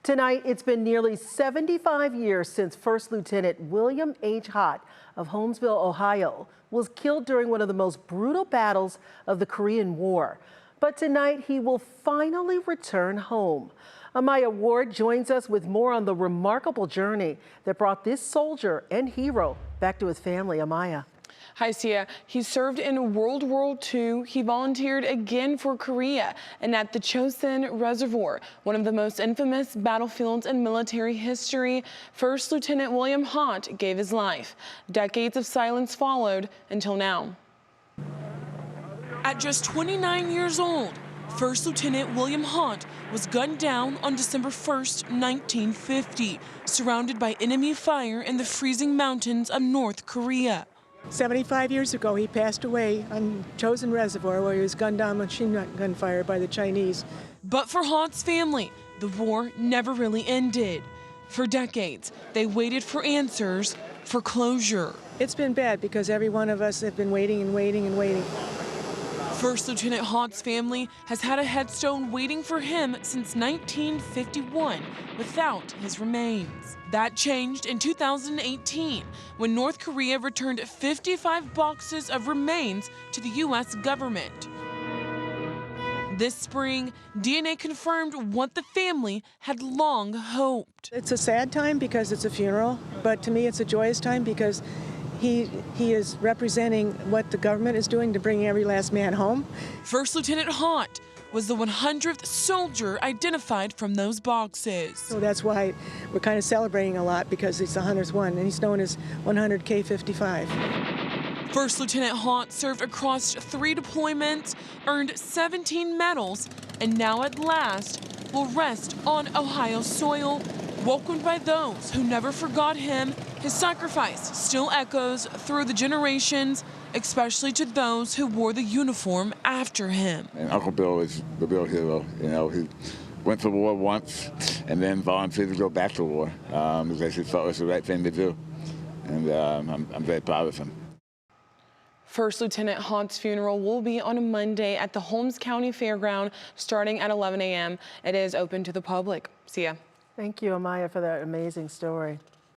Tonight, it's been nearly 75 years since First Lieutenant William H. Hott of Holmesville, Ohio, was killed during one of the most brutal battles of the Korean War. But tonight, he will finally return home. Amaya Ward joins us with more on the remarkable journey that brought this soldier and hero back to his family. Amaya. Hi, Sia. He served in World War II. He volunteered again for Korea and at the Chosin Reservoir, one of the most infamous battlefields in military history. First Lieutenant William Hott gave his life. Decades of silence followed until now. At just 29 years old, First Lieutenant William Hott was gunned down on December 1st, 1950, surrounded by enemy fire in the freezing mountains of North Korea. 75 years ago, he passed away on Chosin Reservoir, where he was gunned down machine gun fire by the Chinese. But for Hott's family, the war never really ended. For decades, they waited for answers, for closure. It's been bad because every one of us have been waiting and waiting and waiting. First Lieutenant Hott's family has had a headstone waiting for him since 1951 without his remains. That changed in 2018 when North Korea returned 55 boxes of remains to the U.S. government. This spring, DNA confirmed what the family had long hoped. It's a sad time because it's a funeral, but to me it's a joyous time because he is representing what the government is doing to bring every last man home. First Lieutenant Hott was the 100th soldier identified from those boxes. So that's why we're kind of celebrating a lot, because it's the 100th one, and he's known as 100K55. First Lieutenant Hott served across 3 deployments, earned 17 medals, and now at last will rest on Ohio soil, welcomed by those who never forgot him. His sacrifice still echoes through the generations, especially to those who wore the uniform after him. And Uncle Bill is the real hero. You know, he went to war once and then volunteered to go back to war because he thought it was the right thing to do. And I'm very proud of him. First Lieutenant Hott's funeral will be on a Monday at the Holmes County Fairground starting at 11 a.m. It is open to the public. See ya. Thank you, Amaya, for that amazing story.